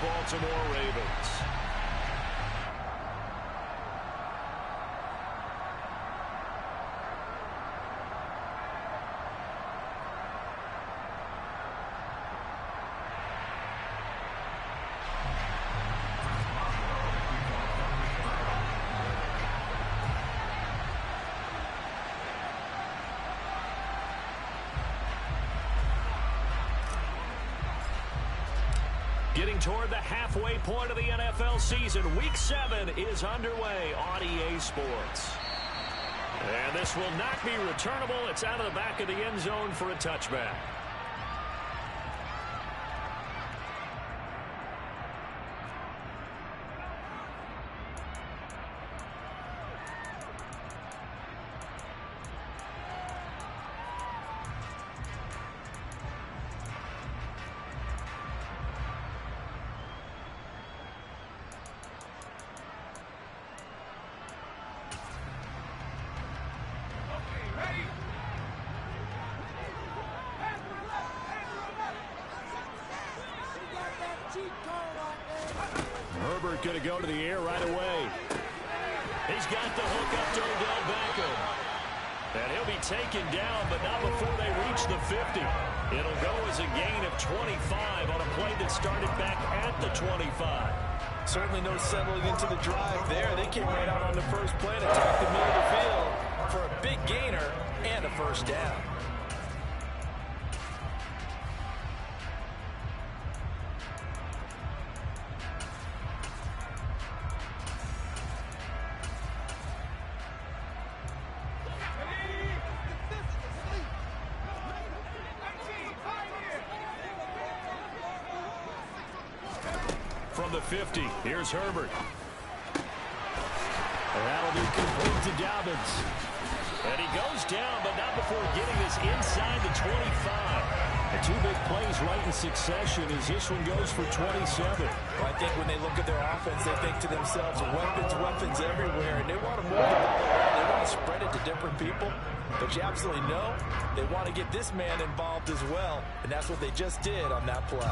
Baltimore Ravens. Getting toward the halfway point of the NFL season. Week 7 is underway on EA Sports. And this will not be returnable. It's out of the back of the end zone for a touchback. Herbert going to go to the air right away. He's got the hook up to Odell Beckham. And he'll be taken down, but not before they reach the 50. It'll go as a gain of 25 on a play that started back at the 25. Certainly no settling into the drive there. They came right out on the first play and attacked the middle of the field for a big gainer and a first down. From the 50, here's Herbert. And that'll be complete to Dobbins. And he goes down, but not before getting this inside the 25. The two big plays right in succession as this one goes for 27. Well, I think when they look at their offense, they think to themselves, weapons everywhere, and they want to move the ball around. They want to spread it to different people. But you absolutely know they want to get this man involved as well, and that's what they just did on that play.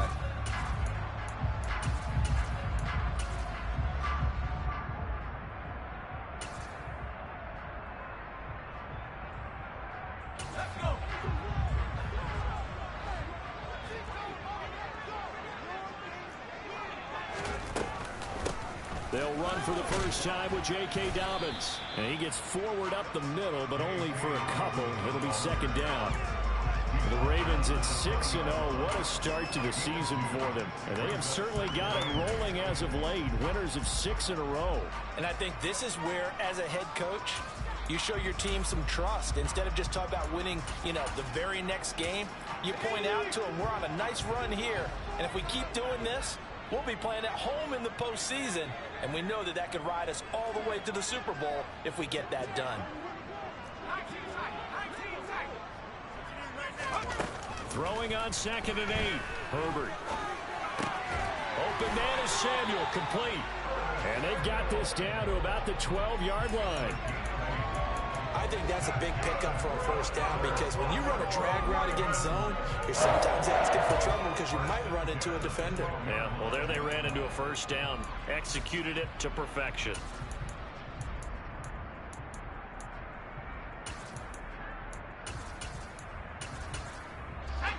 They'll run for the first time with J.K. Dobbins. And he gets forward up the middle, but only for a couple. It'll be second down. The Ravens at 6-0. What a start to the season for them. And they have certainly got it rolling as of late. Winners of 6 in a row. And I think this is where, as a head coach, you show your team some trust. Instead of just talking about winning, the very next game, you point out to them, we're on a nice run here. And if we keep doing this, we'll be playing at home in the postseason, and we know that could ride us all the way to the Super Bowl if we get that done. Throwing on 2nd and 8. Herbert. Open man is Samuel, complete. And they've got this down to about the 12-yard line. I think that's a big pickup for a first down because when you run a drag route against zone, you're sometimes asking for trouble because you might run into a defender. Yeah, well, there they ran into a first down. Executed it to perfection.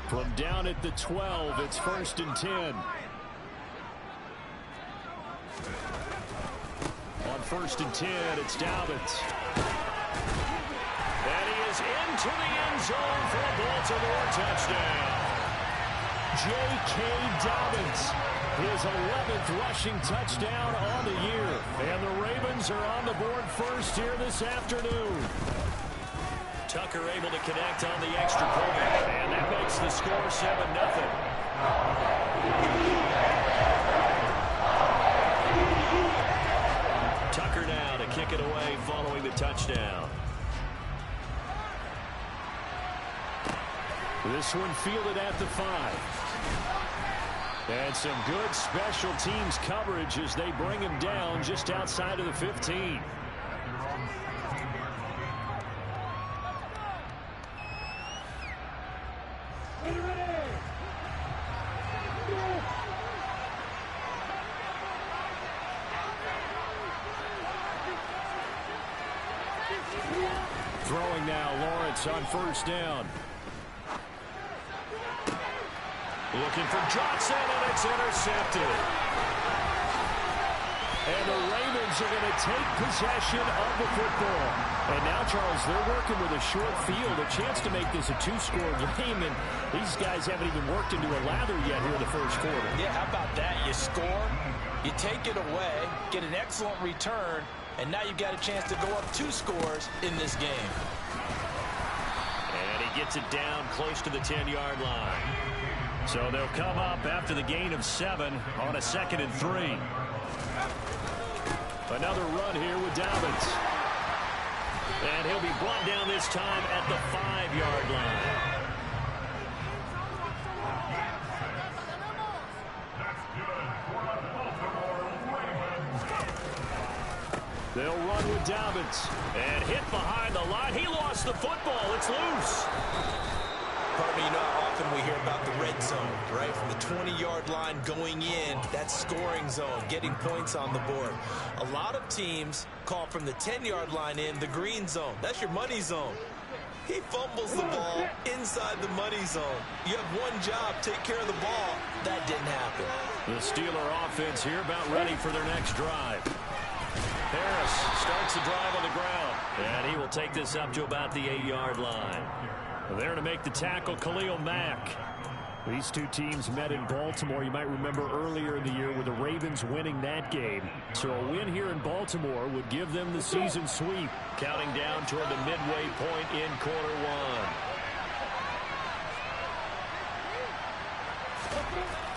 From down at the 12, it's 1st and 10. On 1st and 10, it's Dobbins. And he is into the end zone for a Baltimore touchdown. J.K. Dobbins, his 11th rushing touchdown on the year. And the Ravens are on the board first here this afternoon. Tucker able to connect on the extra point. And that makes the score 7-0. Tucker now to kick it away following the touchdown. This one fielded at the 5. And some good special teams coverage as they bring him down just outside of the 15. Throwing now, Lawrence on first down. Looking for Johnson, and it's intercepted. And the Ravens are going to take possession of the football. And now, Charles, they're working with a short field, a chance to make this a two-score game, and these guys haven't even worked into a lather yet here in the first quarter. Yeah, how about that? You score, you take it away, get an excellent return, and now you've got a chance to go up 2 scores in this game. And he gets it down close to the 10-yard line. So they'll come up after the gain of 7 on a 2nd and 3. Another run here with Dobbins. And he'll be brought down this time at the 5-yard line. They'll run with Dobbins. And hit behind the line. He lost the football. It's loose. Partner, you know how often we hear about the red zone, right? From the 20-yard line going in, that scoring zone, getting points on the board. A lot of teams call from the 10-yard line in the green zone. That's your money zone. He fumbles the ball inside the money zone. You have one job, take care of the ball. That didn't happen. The Steeler offense here about ready for their next drive. Harris starts the drive on the ground. And he will take this up to about the 8-yard line. There to make the tackle, Khalil Mack. These two teams met in Baltimore. You might remember earlier in the year with the Ravens winning that game. So a win here in Baltimore would give them the season sweep. Counting down toward the midway point in quarter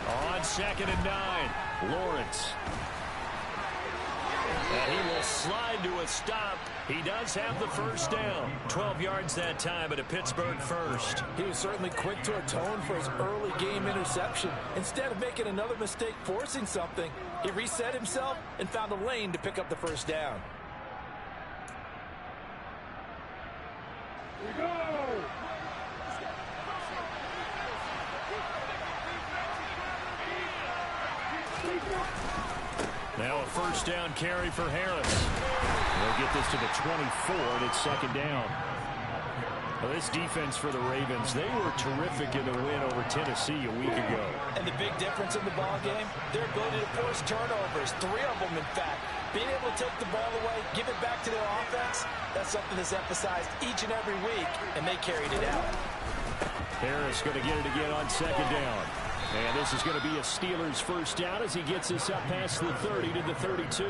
1. On 2nd and 9, Lawrence. And he will slide to a stop. He does have the first down. 12 yards that time, but a Pittsburgh first. He was certainly quick to atone for his early game interception. Instead of making another mistake forcing something, he reset himself and found a lane to pick up the first down. Here we go! Now a first down carry for Harris. They'll get this to the 24, and it's 2nd down. Well, this defense for the Ravens, they were terrific in the win over Tennessee a week ago. And the big difference in the ball game, their ability to force turnovers, 3 of them in fact. Being able to take the ball away, give it back to their offense, that's something that's emphasized each and every week, and they carried it out. Harris going to get it again on 2nd down. And this is going to be a Steelers first down as he gets this up past the 30 to the 32.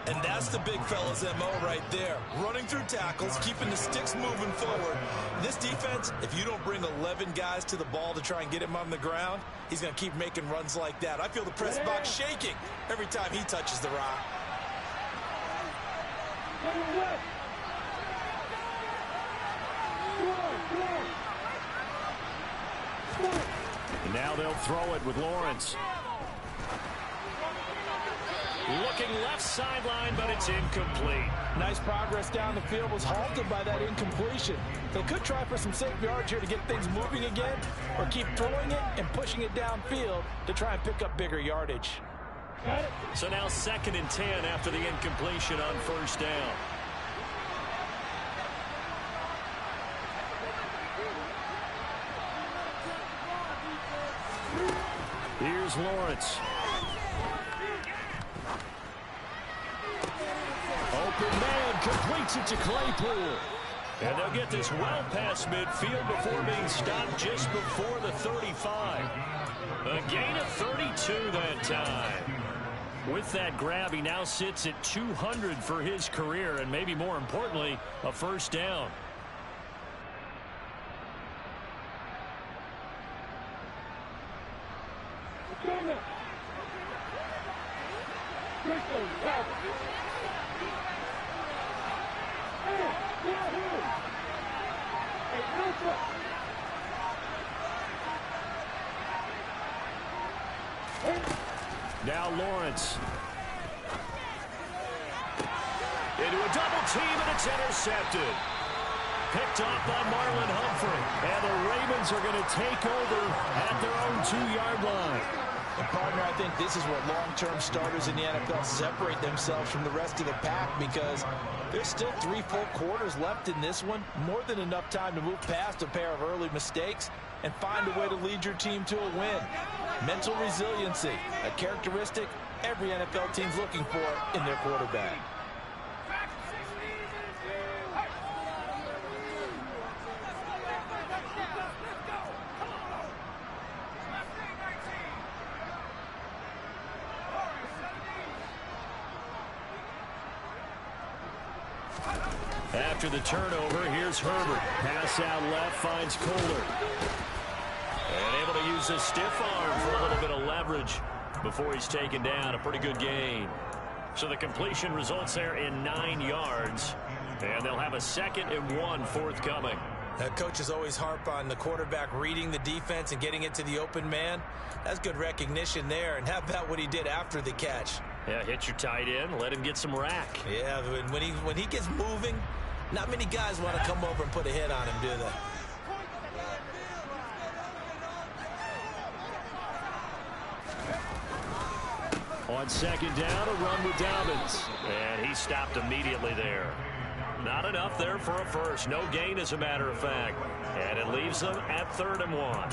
And that's the big fella's MO right there. Running through tackles, keeping the sticks moving forward. This defense, if you don't bring 11 guys to the ball to try and get him on the ground, he's going to keep making runs like that. I feel the press box shaking every time he touches the rock. And now they'll throw it with Lawrence. Looking left sideline, but it's incomplete. Nice progress down the field, was halted by that incompletion. They could try for some safe yards here to get things moving again, or keep throwing it and pushing it downfield to try and pick up bigger yardage. So now 2nd and 10 after the incompletion on first down. Here's Lawrence. Open man completes it to Claypool. And they'll get this well past midfield before being stopped just before the 35. A gain of 32 that time. With that grab, he now sits at 200 for his career, and maybe more importantly, a first down. Now Lawrence. Into a double team, and it's intercepted. Picked off by Marlon Humphrey. And the Ravens are going to take over at their own 2-yard line. And partner, I think this is where long-term starters in the NFL separate themselves from the rest of the pack, because there's still 3 full quarters left in this one. More than enough time to move past a pair of early mistakes and find a way to lead your team to a win. Mental resiliency, a characteristic every NFL team's looking for in their quarterback. After the turnover, here's Herbert. Pass out left, finds Kohler. And able to use his stiff arm for a little bit of leverage before he's taken down. A pretty good gain. So the completion results there in 9 yards. And they'll have a 2nd and 1 forthcoming. Coaches always harp on the quarterback reading the defense and getting it to the open man. That's good recognition there. And how about what he did after the catch? Yeah, hit your tight end, let him get some rack. Yeah, when he gets moving, not many guys want to come over and put a hit on him, do they? On 2nd down, a run with Dobbins. And he stopped immediately there. Not enough there for a first. No gain, as a matter of fact. And it leaves them at 3rd and 1.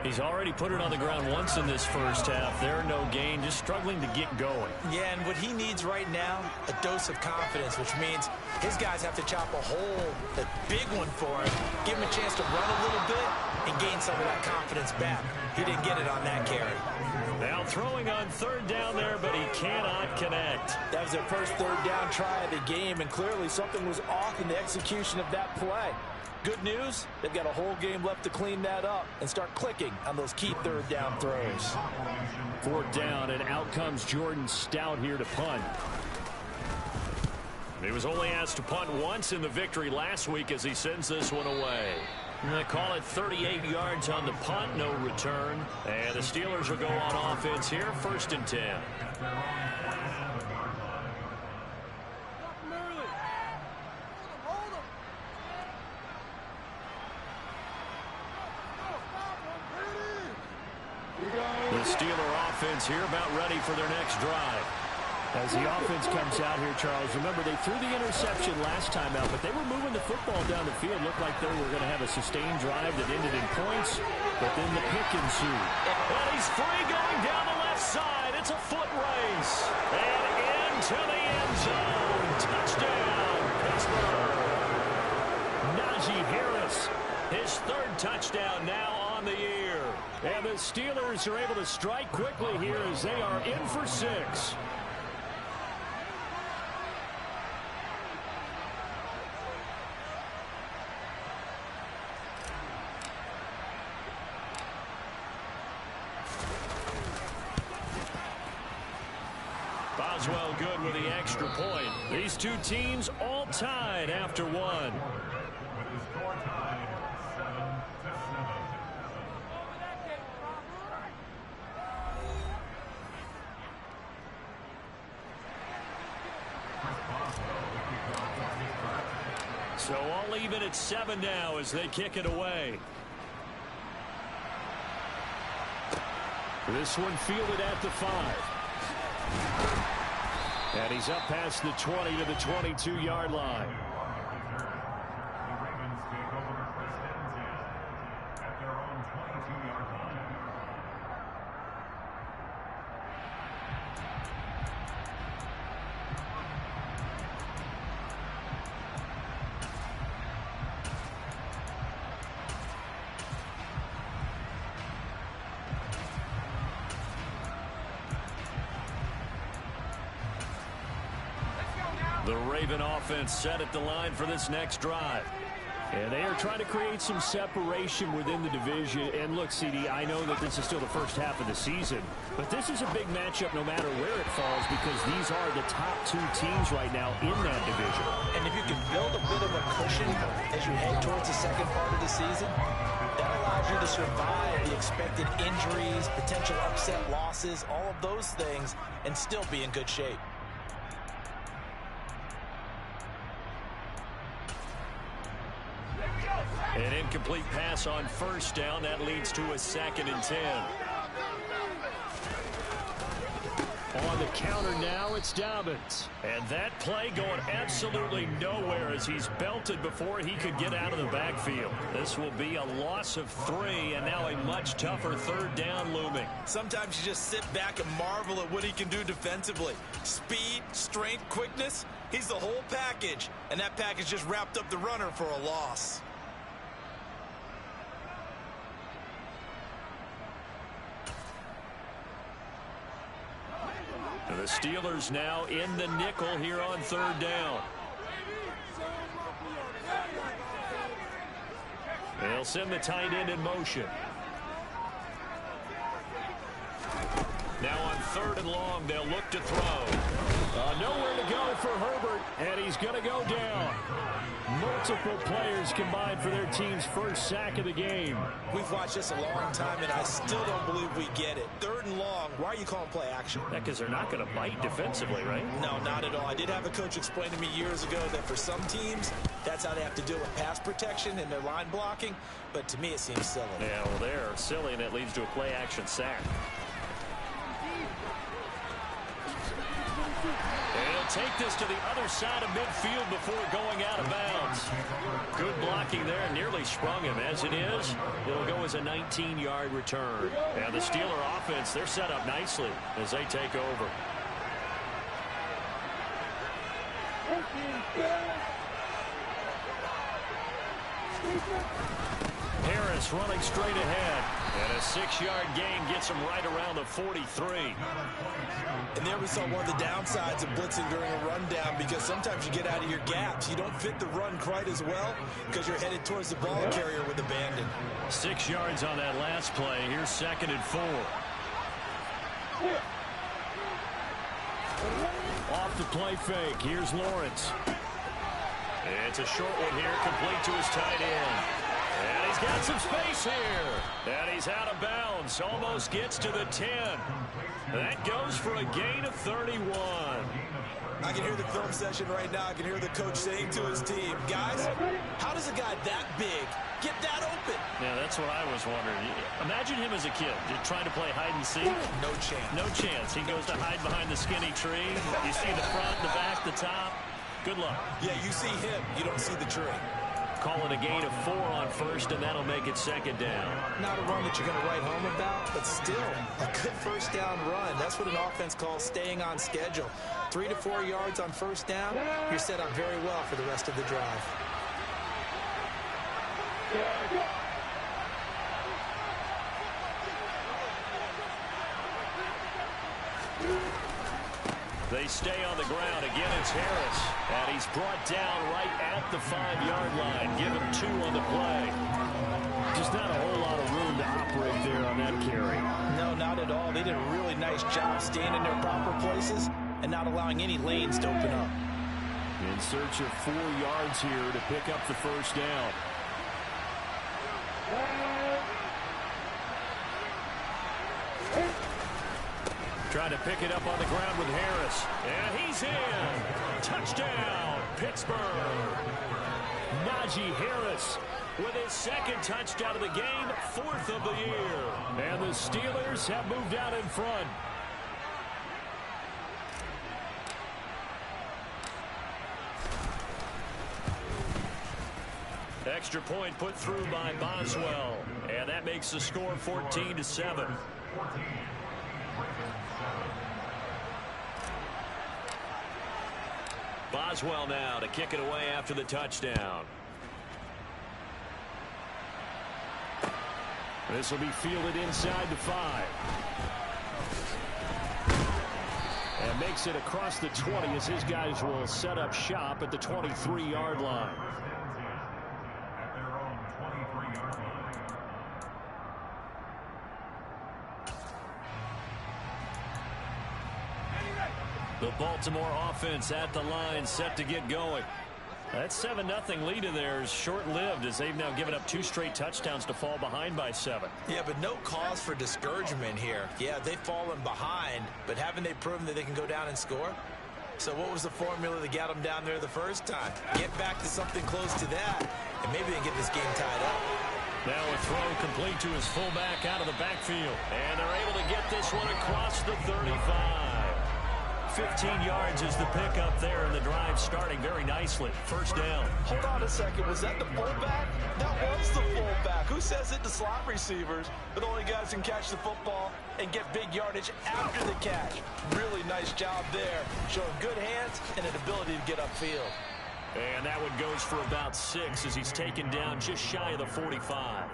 He's already put it on the ground once in this first half. There, no gain, just struggling to get going. Yeah, and what he needs right now, a dose of confidence, which means his guys have to chop a hole, a big one for him, give him a chance to run a little bit and gain some of that confidence back. He didn't get it on that carry. Now throwing on 3rd down there, but he cannot connect. That was their first 3rd down try of the game, and clearly something was off in the execution of that play. Good news, they've got a whole game left to clean that up and start clicking on those key 3rd down throws. 4th down, and out comes Jordan Stout here to punt. He was only asked to punt once in the victory last week as he sends this one away. They call it 38 yards on the punt, no return. And the Steelers will go on offense here, 1st and 10. The Steeler offense here about ready for their next drive. As the offense comes out here, Charles, remember they threw the interception last time out, but they were moving the football down the field. Looked like they were going to have a sustained drive that ended in points, but then the pick ensued. And he's free going down the left side. It's a foot race. And into the end zone. Touchdown, Pittsburgh. Najee Harris, his 3rd touchdown now on the year. And the Steelers are able to strike quickly here as they are in for 6. Boswell good with the extra point. These two teams all tied after 1. So all even at 7 now as they kick it away. This one fielded at the 5. And he's up past the 20 to the 22-yard line. The Raven offense set at the line for this next drive. And they are trying to create some separation within the division. And look, CD, I know that this is still the first half of the season, but this is a big matchup no matter where it falls, because these are the top 2 teams right now in that division. And if you can build a bit of a cushion as you head towards the second part of the season, that allows you to survive the expected injuries, potential upset losses, all of those things, and still be in good shape. An incomplete pass on 1st down. That leads to a 2nd and 10. counter now. It's Dobbins. And that play going absolutely nowhere as he's belted before he could get out of the backfield. This will be a loss of 3, and now a much tougher third down looming. Sometimes you just sit back and marvel at what he can do defensively. Speed, strength, quickness. He's the whole package. And that package just wrapped up the runner for a loss. The Steelers now in the nickel here on third down. They'll send the tight end in motion. Now on 3rd and long, they'll look to throw. Nowhere to go for Herbert, and he's going to go down. Multiple players combined for their team's first sack of the game. We've watched this a long time, and I still don't believe we get it. 3rd and long, why are you calling play action? Because they're not going to bite defensively, right? No, not at all. I did have a coach explain to me years ago that for some teams, that's how they have to deal with pass protection and their line blocking. But to me, it seems silly. Yeah, well, they're silly, and it leads to a play action sack. They'll take this to the other side of midfield before going out of bounds. Good blocking there, nearly sprung him. As it is, it'll go as a 19-yard return. And the Steeler offense, they're set up nicely as they take over. Harris running straight ahead. And a 6-yard gain gets him right around the 43. And there we saw one of the downsides of blitzing during a rundown, because sometimes you get out of your gaps. You don't fit the run quite as well because you're headed towards the ball carrier with abandon. 6 yards on that last play. Here's 2nd and 4. Off the play fake. Here's Lawrence. It's a short one here, complete to his tight end. And he's got some space here. And he's out of bounds. Almost gets to the 10. That goes for a gain of 31. I can hear the film session right now. I can hear the coach saying to his team, guys, how does a guy that big get that open? Yeah, that's what I was wondering. Imagine him as a kid, just trying to play hide and seek. No chance. No chance. He goes to hide behind the skinny tree. You see the front, the back, the top. Good luck. Yeah, you see him. You don't see the tree. Call it a gain of 4 on 1st, and that'll make it 2nd down. Not a run that you're going to write home about, but still a good first down run. That's what an offense calls staying on schedule. 3 to 4 yards on 1st down, you're set up very well for the rest of the drive. They stay on the ground. Again, it's Harris. And he's brought down right at the 5-yard line. Give him 2 on the play. Just not a whole lot of room to operate there on that carry. No, not at all. They did a really nice job staying in their proper places and not allowing any lanes to open up. In search of 4 yards here to pick up the first down. Trying to pick it up on the ground with Harris. And he's in. Touchdown, Pittsburgh. Najee Harris with his 2nd touchdown of the game, 4th of the year. And the Steelers have moved out in front. Extra point put through by Boswell. And that makes the score 14-7. Boswell now to kick it away after the touchdown. This will be fielded inside the 5. And makes it across the 20 as his guys will set up shop at the 23-yard line. The Baltimore offense at the line, set to get going. That 7-0 lead of theirs short-lived as they've now given up 2 straight touchdowns to fall behind by 7. Yeah, but no cause for discouragement here. Yeah, they've fallen behind, but haven't they proven that they can go down and score? So what was the formula that got them down there the first time? Get back to something close to that, and maybe they can get this game tied up. Now a throw complete to his fullback out of the backfield. And they're able to get this one across the 35. 15 yards is the pickup there, and the drive starting very nicely. First down. Hold on a second. Was that the fullback? That was the fullback. Who says it to slot receivers? But the only guys who can catch the football and get big yardage after the catch. Really nice job there. Showing good hands and an ability to get upfield. And that one goes for about 6 as he's taken down just shy of the 45.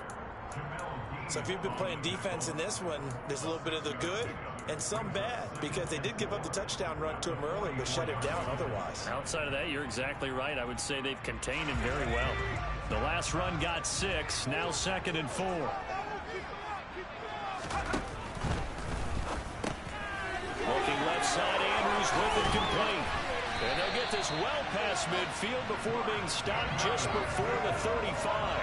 So if you've been playing defense in this one, there's a little bit of the good and some bad, because they did give up the touchdown run to him early but shut him down otherwise. Outside of that, you're exactly right. I would say they've contained him very well. The last run got 6, now 2nd and 4. Looking left side, Andrews with it complete. And they'll get this well past midfield before being stopped just before the 35.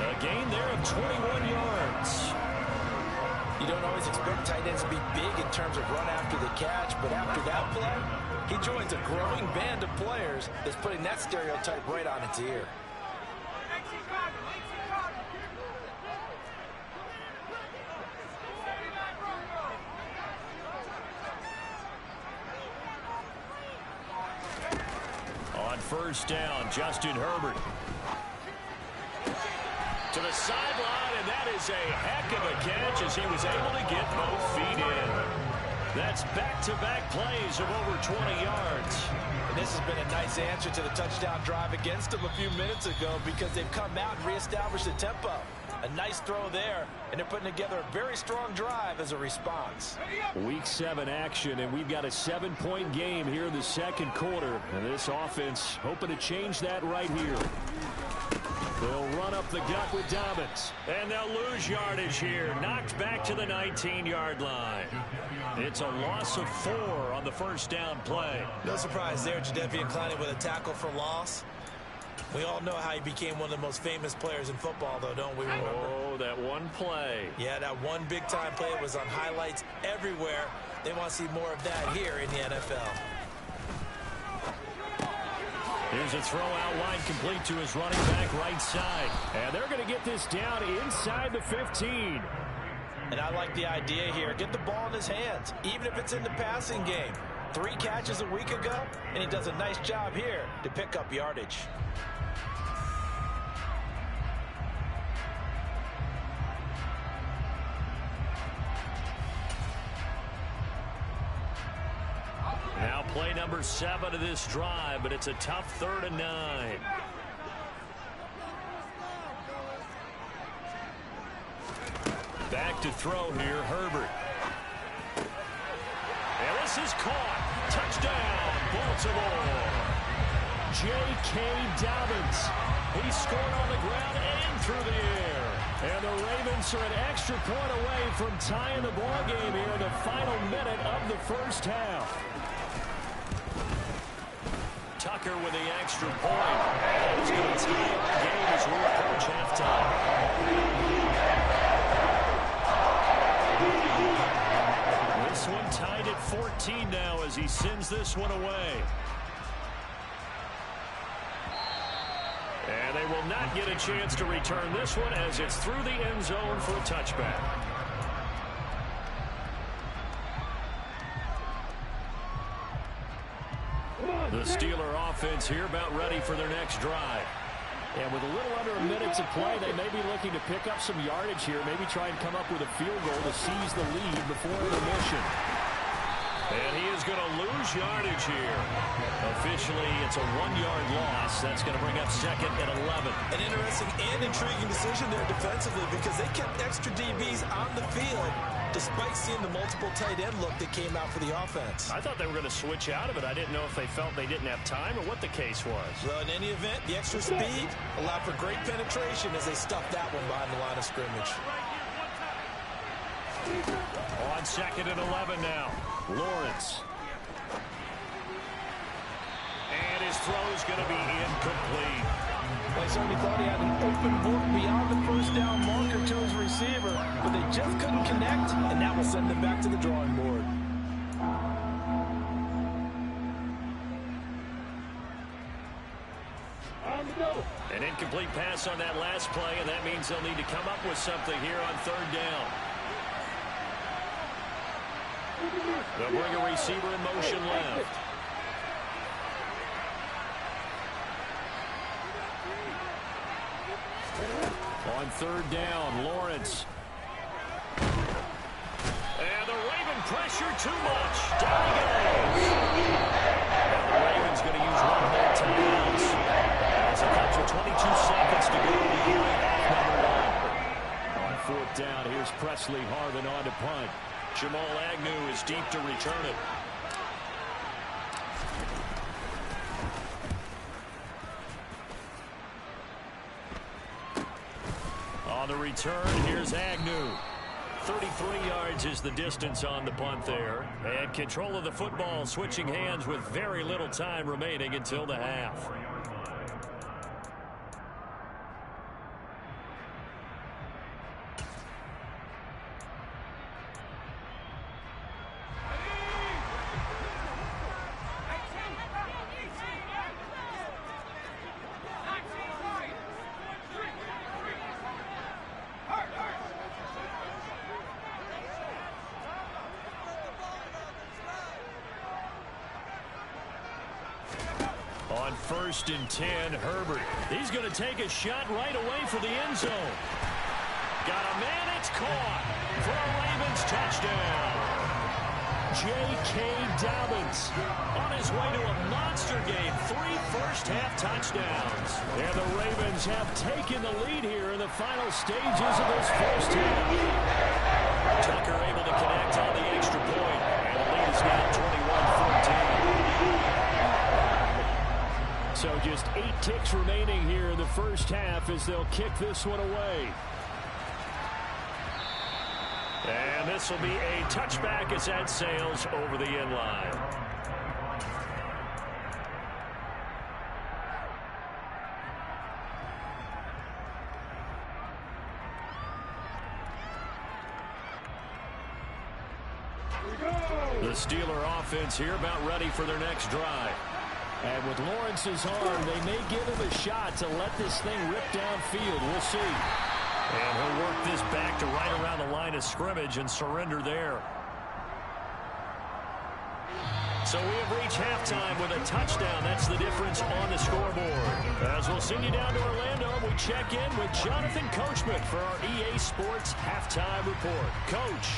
A gain there of 21 yards. You don't always expect tight ends to be big in terms of run after the catch, but after that play, he joins a growing band of players that's putting that stereotype right on its ear. On first down, Justin Herbert. To the sideline, and that is a heck of a catch as he was able to get both feet in. That's back-to-back plays of over 20 yards. And this has been a nice answer to the touchdown drive against them a few minutes ago, because they've come out and reestablished the tempo. A nice throw there, and they're putting together a very strong drive as a response. Week 7 action, and we've got a 7-point game here in the second quarter. And this offense hoping to change that right here. They'll run up the gut with Dobbins. And they'll lose yardage here. Knocked back to the 19-yard line. It's a loss of 4 on the first down play. No surprise there, Jadeveon Clowney with a tackle for loss. We all know how he became one of the most famous players in football, though, don't we? Remember? Oh, that one play. Yeah, that one big-time play was on highlights everywhere. They want to see more of that here in the NFL. Here's a throw out wide, complete to his running back right side. And they're going to get this down inside the 15. And I like the idea here. Get the ball in his hands, even if it's in the passing game. 3 catches a week ago, and he does a nice job here to pick up yardage. Now play number 7 of this drive, but it's a tough 3rd and 9. Back to throw here, Herbert. And this is caught. Touchdown, Baltimore. J.K. Dobbins. He scored on the ground and through the air. And the Ravens are an extra point away from tying the ball game here in the final minute of the first half. Tucker with the extra point. And it's going to tie our game as we approach halftime. This one tied at 14 now as he sends this one away. And they will not get a chance to return this one as it's through the end zone for a touchback. The Steeler offense here about ready for their next drive. And with a little under a minute to play, they may be looking to pick up some yardage here, maybe try and come up with a field goal to seize the lead before intermission. And he is going to lose yardage here. Officially, it's a 1-yard loss. That's going to bring up 2nd and 11. An interesting and intriguing decision there defensively, because they kept extra DBs on the field despite seeing the multiple tight end look that came out for the offense. I thought they were going to switch out of it. I didn't know if they felt they didn't have time or what the case was. Well, in any event, the extra speed allowed for great penetration as they stuffed that one behind the line of scrimmage. On 2nd and 11 now. Lawrence. And his throw is going to be incomplete. Well, I certainly thought he had an open book beyond the first down marker to his receiver, but they just couldn't connect, and that will send them back to the drawing board. An incomplete pass on that last play, and that means they'll need to come up with something here on 3rd down. They'll bring a receiver in motion left. On third down, Lawrence. And the Raven pressure too much. Down he goes. And the Ravens going to use one more timeout. As it comes with 22 seconds to go here in half number one. On fourth down, here's Presley Harvin on to punt. Jamal Agnew is deep to return it. On the return, here's Agnew. 33 yards is the distance on the punt there. And control of the football switching hands with very little time remaining until the half. On 1st and 10, Herbert. He's going to take a shot right away for the end zone. Got a man, it's caught for a Ravens touchdown. J.K. Dobbins on his way to a monster game. 3 first-half touchdowns. And the Ravens have taken the lead here in the final stages of this first half. Tucker able to connect on the extra point. And the lead is now 21-14. So just 8 ticks remaining here in the first half as they'll kick this one away. And this will be a touchback as that sails over the end line. The Steeler offense here about ready for their next drive. And with Lawrence's arm, they may give him a shot to let this thing rip downfield. We'll see. And he'll work this back to right around the line of scrimmage and surrender there. So we have reached halftime with a touchdown. That's the difference on the scoreboard. As we'll send you down to Orlando, we check in with Jonathan Coachman for our EA Sports Halftime Report. Coach.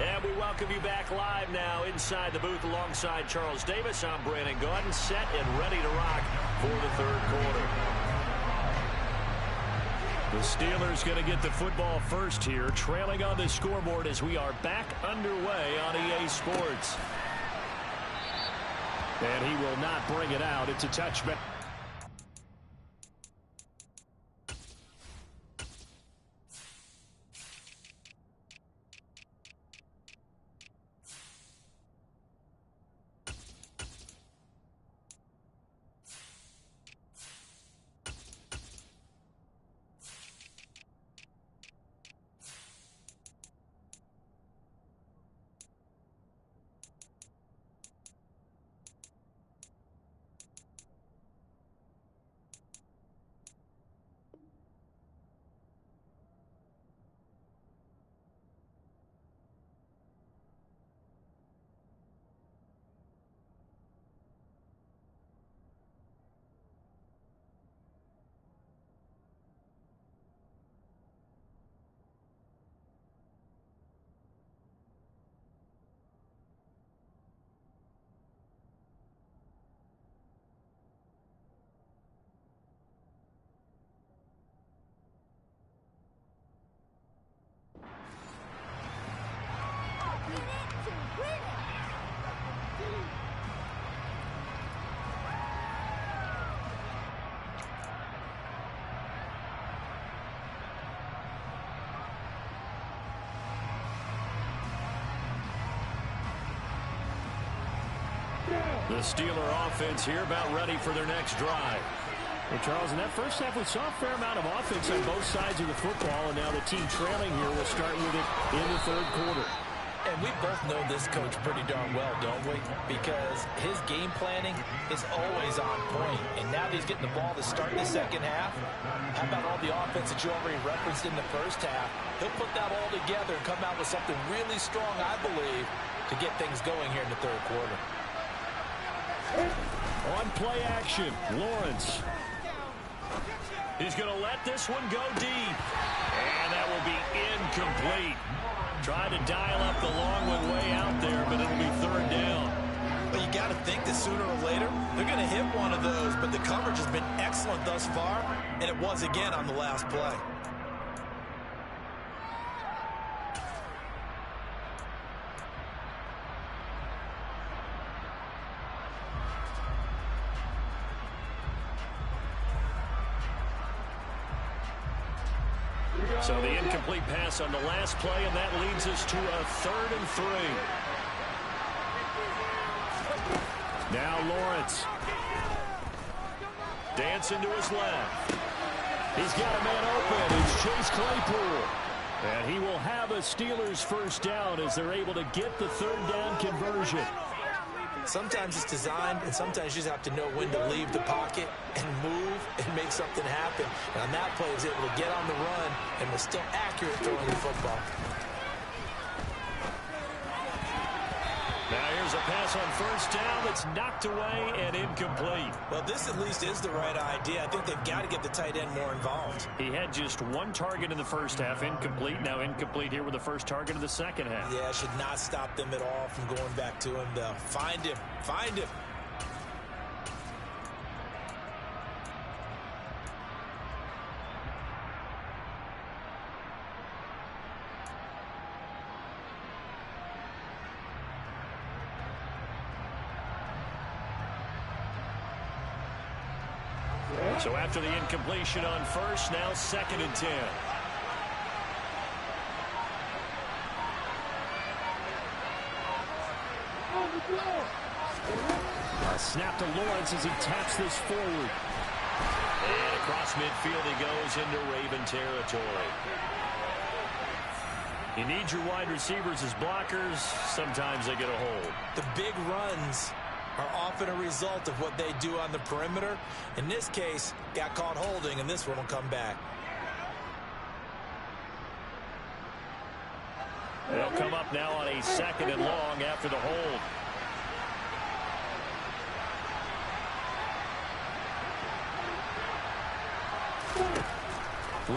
And we welcome you back live now inside the booth alongside Charles Davis. I'm Brandon Gaudin, set and ready to rock for the third quarter. The Steelers going to get the football first here, trailing on the scoreboard as we are back underway on EA Sports. And he will not bring it out. It's a touchback. The Steeler offense here about ready for their next drive. Well, Charles, in that first half, we saw a fair amount of offense on both sides of the football, and now the team trailing here will start with it in the third quarter. And we both know this coach pretty darn well, don't we? Because his game planning is always on point. And now that he's getting the ball to start the second half, how about all the offense that you already referenced in the first half? He'll put that all together and come out with something really strong, I believe, to get things going here in the third quarter. On play action, Lawrence. He's going to let this one go deep. And that will be incomplete. Tried to dial up the long one way out there, but it'll be third down. Well, you got to think that sooner or later, they're going to hit one of those, but the coverage has been excellent thus far, and it was again on the last play. So the incomplete pass on the last play, and that leads us to a 3rd and 3. Now Lawrence. Dancing to his left. He's got a man open. It's Chase Claypool. And he will have a Steelers first down as they're able to get the 3rd down conversion. Sometimes it's designed, and sometimes you just have to know when to leave the pocket and move and make something happen. And on that play, he was able to get on the run and was still accurate throwing the football. Now here's a pass on first down that's knocked away and incomplete. Well, this at least is the right idea. I think they've got to get the tight end more involved. He had just one target in the first half, incomplete. Now incomplete here with the first target of the second half. Yeah, should not stop them at all from going back to him, though. Find him. Find him. So after the incompletion on first, now 2nd and 10. A snap to Lawrence as he taps this forward. And across midfield he goes into Raven territory. You need your wide receivers as blockers. Sometimes they get a hold. The big runs are often a result of what they do on the perimeter. In this case, got caught holding, and this one will come back. They'll come up now on a 2nd and long after the hold.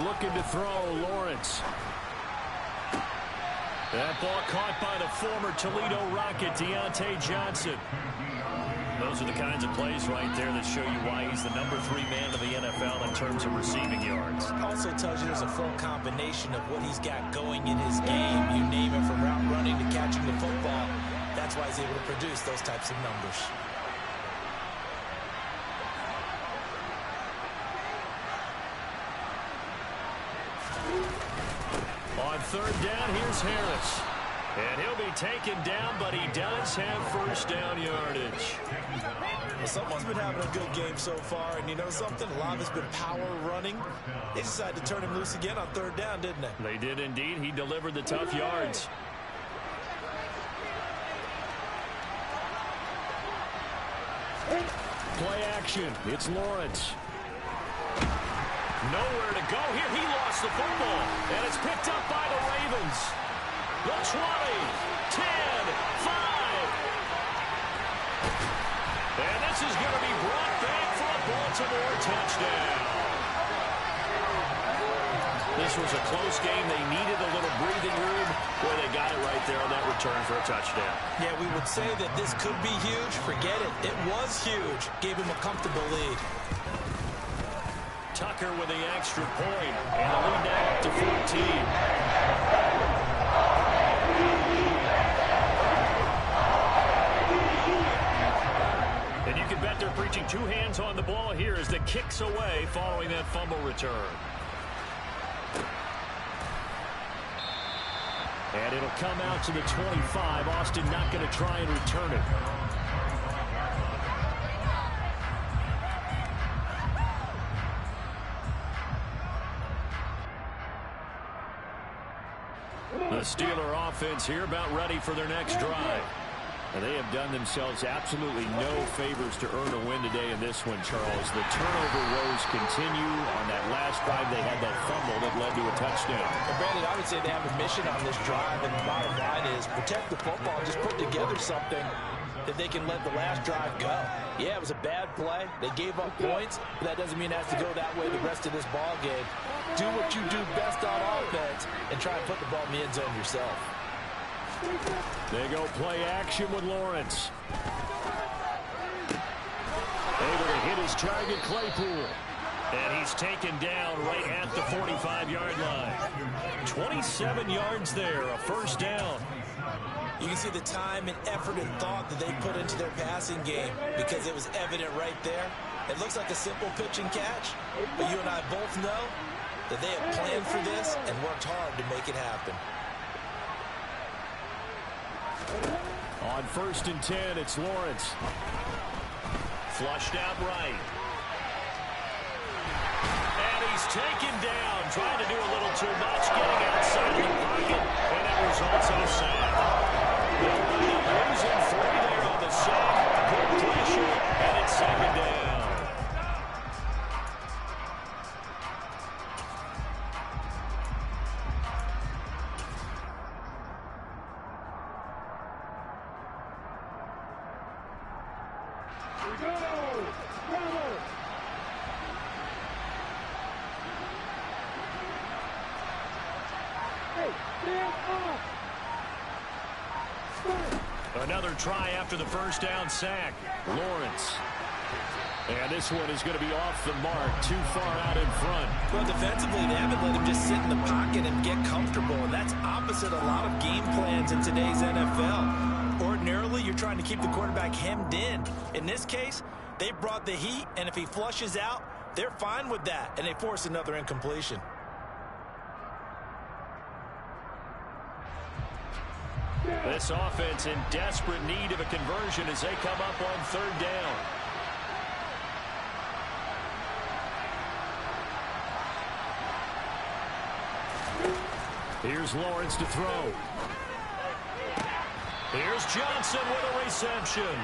Looking to throw, Lawrence. That ball caught by the former Toledo Rocket, Deontay Johnson. Those are the kinds of plays right there that show you why he's the number 3 man in the NFL in terms of receiving yards. Also tells you there's a full combination of what he's got going in his game. You name it, from route running to catching the football. That's why he's able to produce those types of numbers. On 3rd down, here's Harris. And he'll be taken down, but he does have first down yardage. Well, someone's been having a good game so far, and you know something? A lot of it's been power running. They decided to turn him loose again on 3rd down, didn't they? They did indeed. He delivered the tough yards. Play action. It's Lawrence. Nowhere to go here. He lost the football, and it's picked up by the Ravens. The 20, 10, 5. And this is going to be brought back for a Baltimore touchdown. This was a close game. They needed a little breathing room. Boy, they got it right there on that return for a touchdown. Yeah, we would say that this could be huge. Forget it. It was huge. Gave him a comfortable lead. Tucker with the extra point, and the lead now up to 14. And you can bet they're preaching 2 hands on the ball here as the kick's away following that fumble return. And it'll come out to the 25. Austin not going to try and return it. The Steeler offense here about ready for their next drive. And they have done themselves absolutely no favors to earn a win today in this one, Charles. The turnover woes continue. On that last drive, they had that fumble that led to a touchdown. Well, Brandon, I would say they have a mission on this drive, and the bottom line is protect the football, just put together something that they can let the last drive go. Yeah, it was a bad play. They gave up points, but that doesn't mean it has to go that way the rest of this ball game. Do what you do best on offense and try and put the ball in the end zone yourself. They go play action with Lawrence. Able to hit his target, Claypool. And he's taken down right at the 45-yard line. 27 yards there, a first down. You can see the time and effort and thought that they put into their passing game because it was evident right there. It looks like a simple pitch and catch, but you and I both know that they have planned for this and worked hard to make it happen. On 1st and 10, it's Lawrence. Flushed out right. And he's taken down, trying to do a little too much, getting outside of the pocket, and it results in a sack. They'll wind up losing 3 there on the sack. Good pressure, and it's 2nd down. Another try after the first down sack. Lawrence. And this one is going to be off the mark, too far out in front. Well, defensively, they haven't let him just sit in the pocket and get comfortable. And that's opposite a lot of game plans in today's NFL. Ordinarily, you're trying to keep the quarterback hemmed in. In this case, they brought the heat, and if he flushes out, they're fine with that, and they force another incompletion. This offense in desperate need of a conversion as they come up on 3rd down. Here's Lawrence to throw. Here's Johnson with a reception.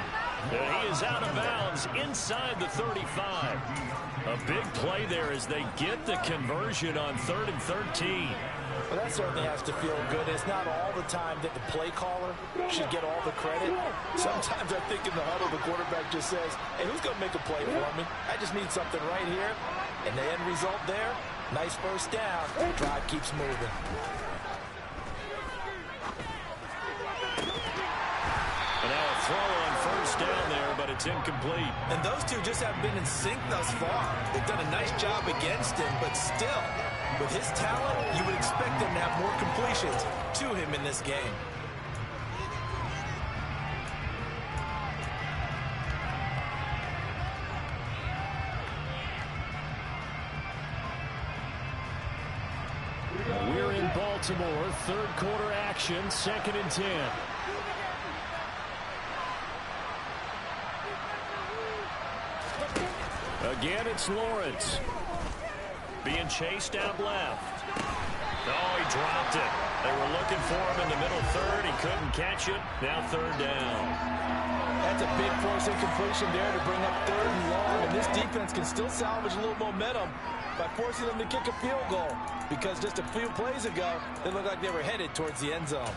He is out of bounds inside the 35. A big play there as they get the conversion on 3rd and 13. Well, that certainly has to feel good. It's not all the time that the play caller should get all the credit. Sometimes I think in the huddle, the quarterback just says, hey, who's going to make a play for me? I just need something right here. And the end result there, nice first down. The drive keeps moving. And now a throw on 1st down there, but it's incomplete. And those two just haven't been in sync thus far. They've done a nice job against him, but still, with his talent, you would expect them to have more completions to him in this game. We're in Baltimore, 3rd quarter action, 2nd and 10. Again, it's Lawrence. Being chased out left. Oh, he dropped it. They were looking for him in the middle 3rd. He couldn't catch it. Now 3rd down. That's a big force incompletion there to bring up 3rd and long. And this defense can still salvage a little momentum by forcing them to kick a field goal. Because just a few plays ago, they looked like they were headed towards the end zone.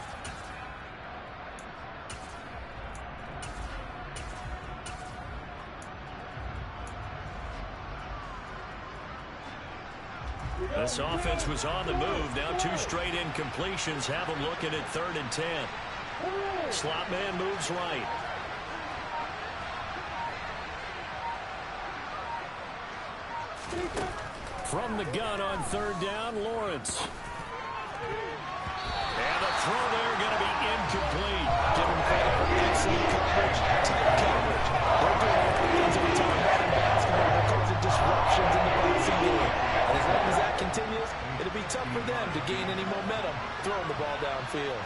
This offense was on the move. Now 2 straight incompletions have them looking at 3rd and 10. Slot man moves right. From the gun on 3rd down, Lawrence. And the throw there going to be incomplete. Give him credit for excellent coverage, tight coverage. They're doing all the things that we talk about in basketball. They're causing disruptions in the passing game. And as long as that continues, it'll be tough for them to gain any momentum throwing the ball downfield.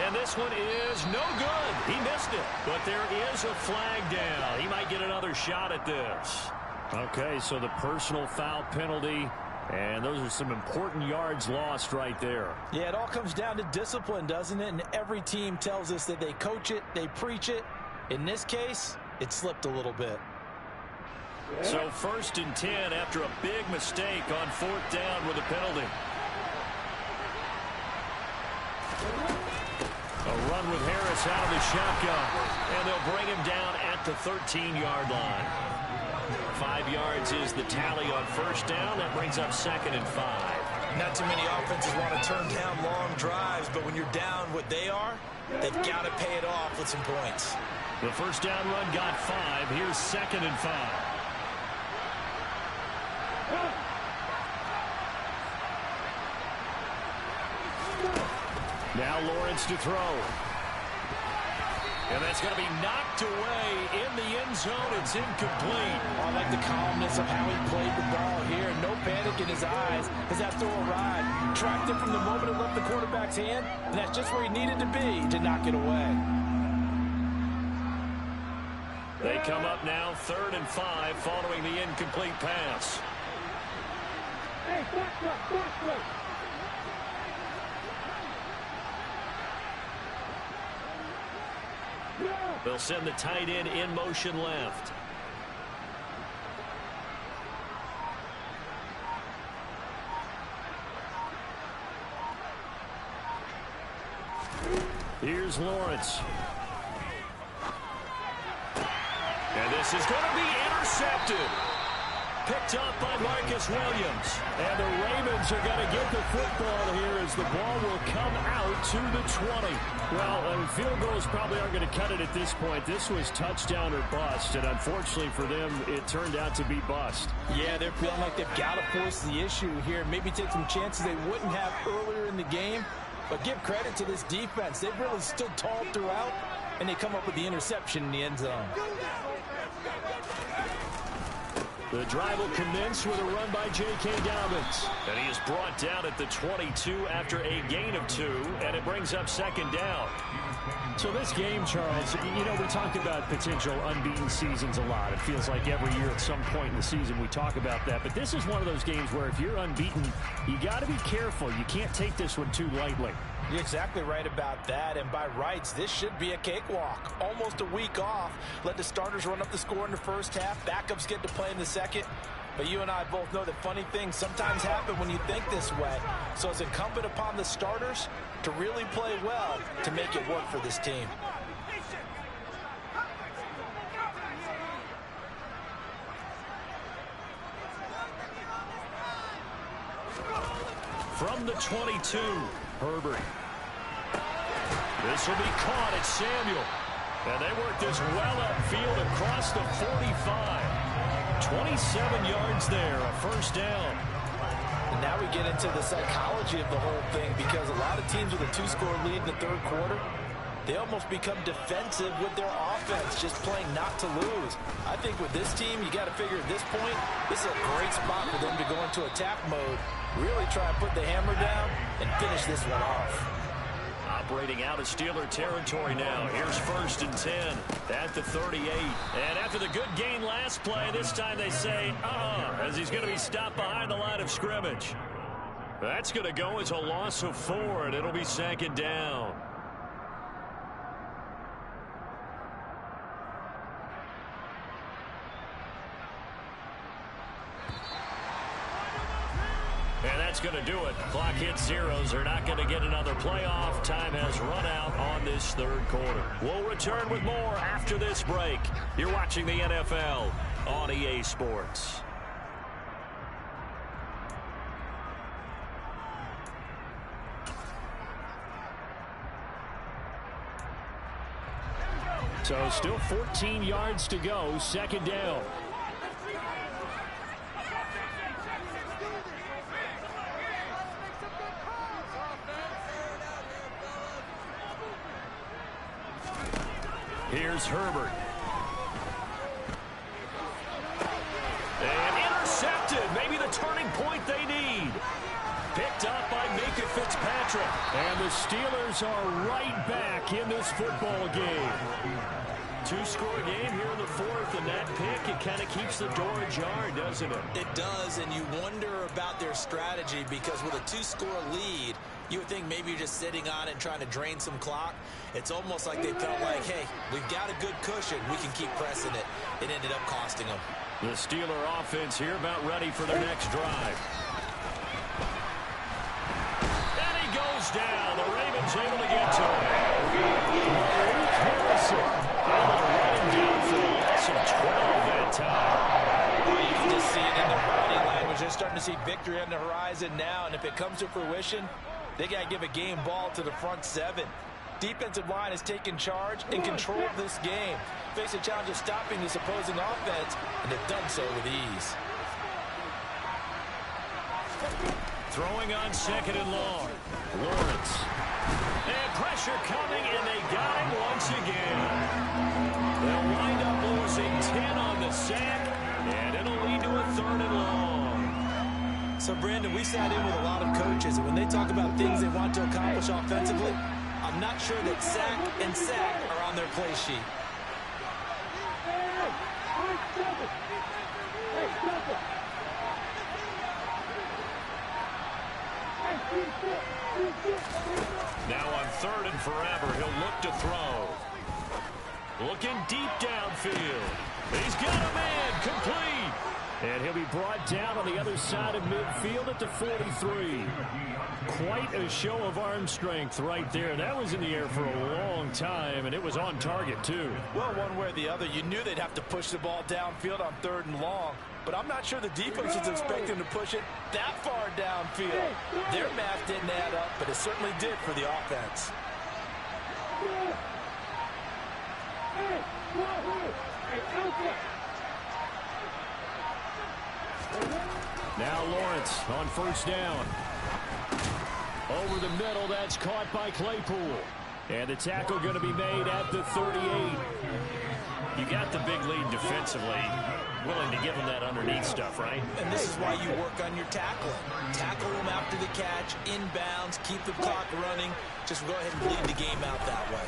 And this this one is no good. He missed it, but there is a flag down. He might get another shot at this. Okay, so the personal foul penalty, and those are some important yards lost right there. Yeah, it all comes down to discipline, doesn't it? And every team tells us that they coach it, they preach it. In this case, it slipped a little bit. So 1st and 10 after a big mistake on 4th down with a penalty. A run with Harris out of the shotgun, and they'll bring him down at the 13-yard line. 5 yards is the tally on 1st down. That brings up 2nd and 5. Not too many offenses want to turn down long drives, but when you're down what they are, they've got to pay it off with some points. The 1st down run got 5. Here's 2nd and 5. Now Lawrence to throw. And that's going to be knocked away in the end zone. It's incomplete. I like the calmness of how he played the ball here. No panic in his eyes as that throw arrived. Tracked it from the moment it left the quarterback's hand, and that's just where he needed to be to knock it away. They come up now 3rd and 5 following the incomplete pass. Hey, back. They'll send the tight end in motion left. Here's Lawrence. And this is going to be intercepted. Picked up by Marcus Williams. And the Ravens are going to get the football here as the ball will come out to the 20. Well, field goals probably aren't going to cut it at this point. This was touchdown or bust, and unfortunately for them, it turned out to be bust. Yeah, they're feeling like they've got to force the issue here. Maybe take some chances they wouldn't have earlier in the game. But give credit to this defense. They've really stood tall throughout, and they come up with the interception in the end zone. The drive will commence with a run by J.K. Dobbins. And he is brought down at the 22 after a gain of 2, and it brings up 2nd down. So this game, Charles, you know, we talk about potential unbeaten seasons a lot. It feels like every year at some point in the season we talk about that. But this is one of those games where if you're unbeaten, you got to be careful. You can't take this one too lightly. You're exactly right about that, and by rights, this should be a cakewalk. Almost a week off. Let the starters run up the score in the first half. Backups get to play in the second. But you and I both know that funny things sometimes happen when you think this way. So it's incumbent upon the starters to really play well to make it work for this team. From the 22, Herbert. This will be caught at Samuel. And they work this well upfield across the 45. 27 yards there, a 1st down. And now we get into the psychology of the whole thing, because a lot of teams with a 2-score lead in the 3rd quarter, they almost become defensive with their offense, just playing not to lose. I think with this team, you got to figure at this point, this is a great spot for them to go into attack mode, really try and put the hammer down and finish this one off. Operating out of Steeler territory now. Here's 1st and 10 at the 38. And after the good gain last play, this time they say, as he's going to be stopped behind the line of scrimmage. That's going to go as a loss of 4, and it'll be 2nd down. And that's going to do it. Clock hits zeros. They're not going to get another playoff. Time has run out on this 3rd quarter. We'll return with more after this break. You're watching the NFL on EA Sports. So still 14 yards to go. 2nd down. Here's Herbert. And intercepted. Maybe the turning point they need. Picked up by Minka Fitzpatrick. And the Steelers are right back in this football game. Two-score game here in the fourth, and that pick, it kind of keeps the door ajar, doesn't it? It does, and you wonder about their strategy because with a two-score lead, you would think maybe you're just sitting on it and trying to drain some clock. It's almost like they felt like, hey, we've got a good cushion. We can keep pressing it. It ended up costing them. The Steeler offense here about ready for their next drive. And he goes down. The Ravens able to get to him. Able to run him down for a loss of 12 that time. You can just see it in their body language. They're starting to see victory on the horizon now, and if it comes to fruition, they got to give a game ball to the front seven. Defensive line has taken charge and controlled this game. Face a challenge of stopping this opposing offense, and they've done so with ease. Throwing on second and long. Lawrence. And pressure coming, and they got him once again. They'll wind up losing 10 on the sack, and it'll lead to a third and long. So, Brandon, we sat in with a lot of coaches, and when they talk about things they want to accomplish offensively, I'm not sure that sack and sack are on their play sheet. Now on third and forever, he'll look to throw. Looking deep downfield. He's got a man complete. And he'll be brought down on the other side of midfield at the 43. Quite a show of arm strength right there. That was in the air for a long time, and it was on target, too. Well, one way or the other, you knew they'd have to push the ball downfield on third and long. But I'm not sure the defense was expecting to push it that far downfield. Their math didn't add up, but it certainly did for the offense. Now Lawrence on first down. Over the middle, that's caught by Claypool. And the tackle going to be made at the 38. You got the big lead defensively. Willing to give them that underneath stuff, right? And this is why you work on your tackling. Tackle them after the catch, inbounds, keep the clock running. Just go ahead and bleed the game out that way.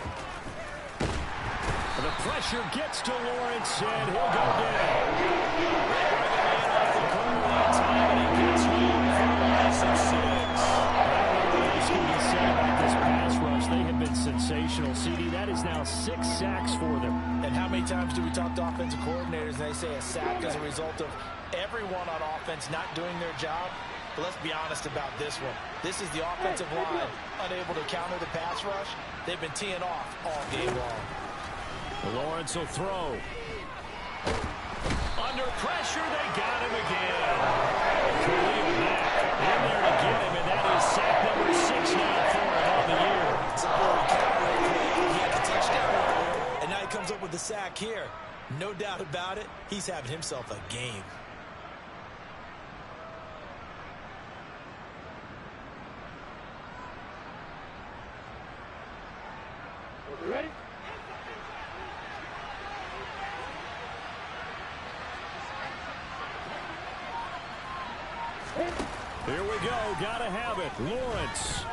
The pressure gets to Lawrence, and he'll go down. Bringing in off the corner that time, and he gets home for a loss of 6. This pass rush, they have been sensational. CD, that is now 6 sacks for them. And how many times do we talk to offensive coordinators and they say a sack is a result of everyone on offense not doing their job? But let's be honest about this one. This is the offensive line unable to counter the pass rush. They've been teeing off all game long. Lawrence will throw. Under pressure, they got him again. Khalil Mack in there to get him, and that is sack number 6 now for him on the year. So he had the touchdown earlier, and now he comes up with the sack here. No doubt about it, he's having himself a game. Ready? Here we go. Gotta have it. Lawrence.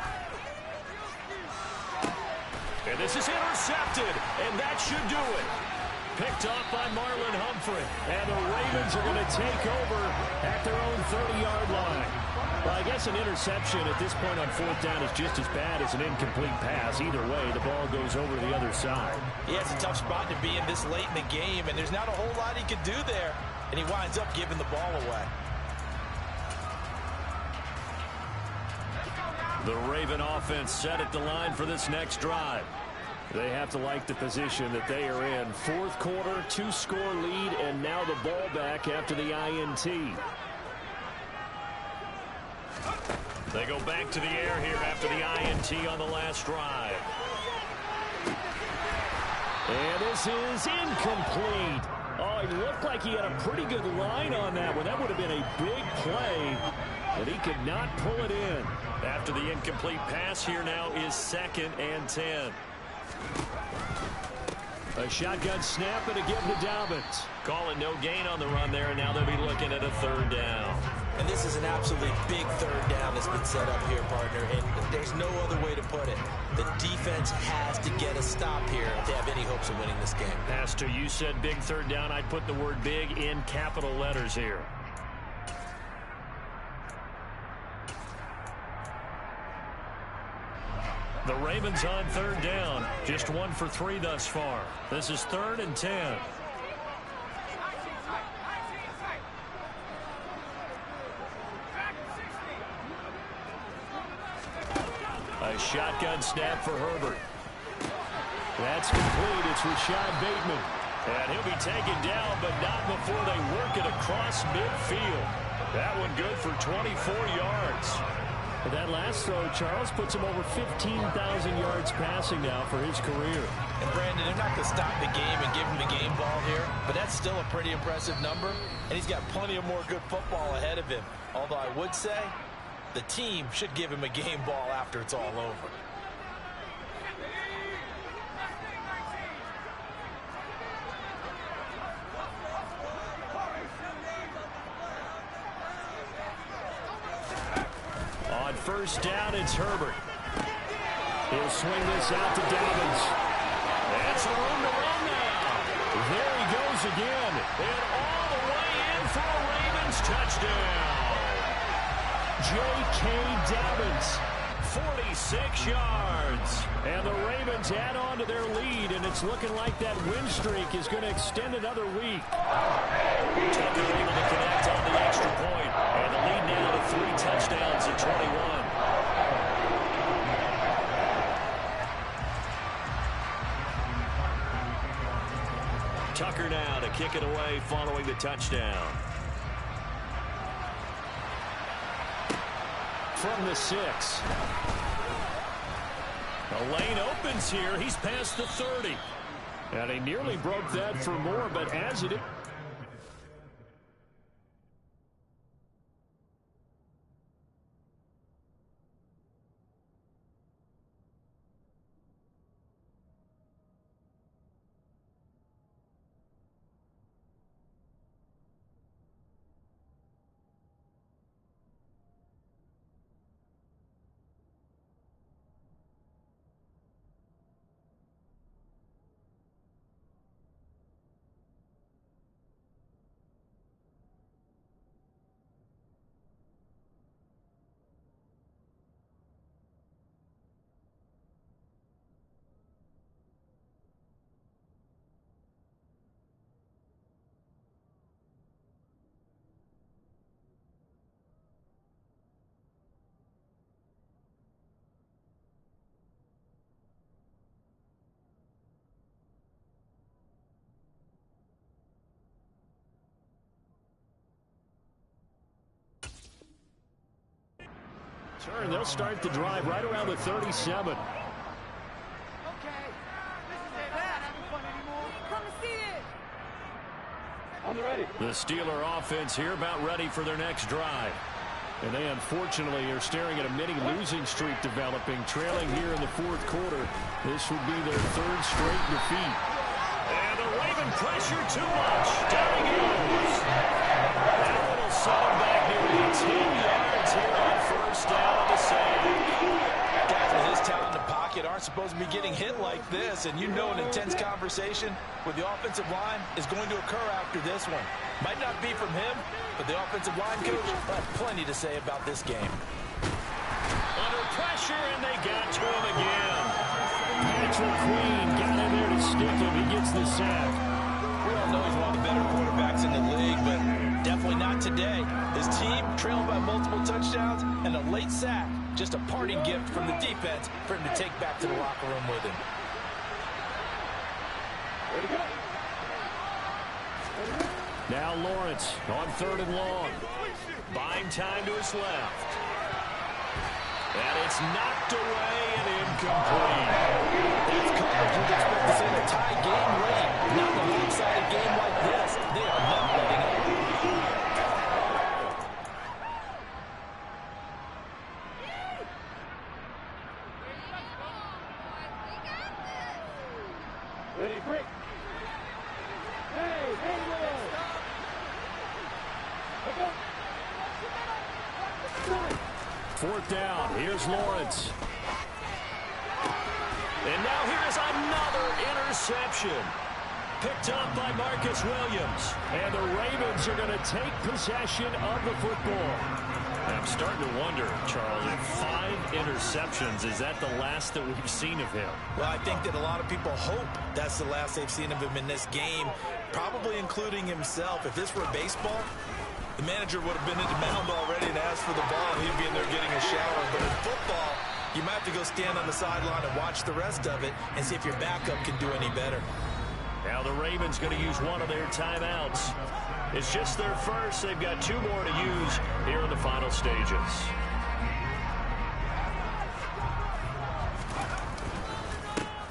And this is intercepted. And that should do it. Picked off by Marlon Humphrey. And the Ravens are going to take over at their own 30-yard line. Well, I guess an interception at this point on fourth down is just as bad as an incomplete pass. Either way, the ball goes over to the other side. Yeah, it's a tough spot to be in this late in the game, and there's not a whole lot he could do there. And he winds up giving the ball away. The Raven offense set at the line for this next drive. They have to like the position that they are in. Fourth quarter, 2-score lead, and now the ball back after the INT. They go back to the air here after the INT on the last drive. And this is incomplete. Oh, it looked like he had a pretty good line on that one. That would have been a big play, but he could not pull it in. After the incomplete pass, here now is 2nd and 10. A shotgun snap and a give to Dobbins. Call it no gain on the run there, and now they'll be looking at a 3rd down. And this is an absolutely big third down that's been set up here, partner, and there's no other way to put it. The defense has to get a stop here if they have any hopes of winning this game. Pastor, you said big third down. I'd put the word big in capital letters here. The Ravens on third down. Just 1 for 3 thus far. This is 3rd and 10. A shotgun snap for Herbert. That's complete. It's Rashad Bateman. And he'll be taken down, but not before they work it across midfield. That one good for 24 yards. That last throw, Charles, puts him over 15,000 yards passing now for his career. And, Brandon, they're not going to stop the game and give him the game ball here, but that's still a pretty impressive number, and he's got plenty of more good football ahead of him. Although I would say the team should give him a game ball after it's all over. On first down, it's Herbert. He'll swing this out to Dobbins. That's a room to run now. There he goes again. And all the way in for a Ravens touchdown. J.K. Dobbins, 46 yards. And the Ravens add on to their lead, and it's looking like that win streak is going to extend another week. Tucker able to connect on the extra point. And the lead now to 3 touchdowns at 21. Tucker now to kick it away following the touchdown. From the 6. The lane opens here. He's past the 30. And he nearly broke that for more, but as it is. Turn, they'll start the drive right around the 37. Okay, this is it. Not having fun anymore. Come and see this. I'm ready. The Steeler offense here about ready for their next drive. And they unfortunately are staring at a mini losing streak developing, trailing here in the 4th quarter. This would be their 3rd straight defeat. And the Raven pressure too much. Down he goes. That one will set him back nearly 10 yards here on first down of the sack. Guys with his talent in the pocket aren't supposed to be getting hit like this, and you know an intense conversation with the offensive line is going to occur after this one. Might not be from him, but the offensive line coach will have plenty to say about this game. Under pressure, and they got to him again. Patrick Queen got in there to stick him. He gets the sack. We all know he's one of the better quarterbacks in the league, but definitely not today. His team trailed by multiple touchdowns, and a late sack, just a parting gift from the defense for him to take back to the locker room with him. Ready to go. Now Lawrence on 3rd and long. Buying time to his left. And it's knocked away and incomplete. That's coverage you'd expect to see in a tie game late. Not in a lopsided game like this. They are not letting up. Ready, break. Hey, hey, let's go. 4th down. Here's Lawrence. And now here is another interception. Picked up by Marcus Williams. And the Ravens are going to take possession of the football. I'm starting to wonder, Charles, if 5 interceptions, is that the last that we've seen of him? Well, I think that a lot of people hope that's the last they've seen of him in this game, probably including himself. If this were baseball, the manager would have been at the mound already and asked for the ball, and he'd be in there getting a shower. But in football, you might have to go stand on the sideline and watch the rest of it and see if your backup can do any better. Now the Ravens going to use one of their timeouts. It's just their first. They've got 2 more to use here in the final stages.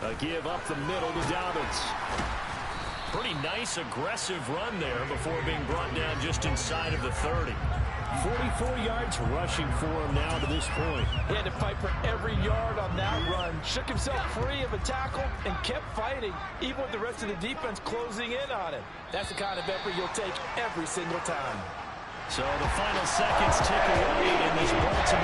A give up the middle to Dobbins. Pretty nice, aggressive run there before being brought down just inside of the 30. 44 yards rushing for him now to this point. He had to fight for every yard on that run. Shook himself free of a tackle and kept fighting, even with the rest of the defense closing in on him. That's the kind of effort you'll take every single time. So the final seconds tick away in this Baltimore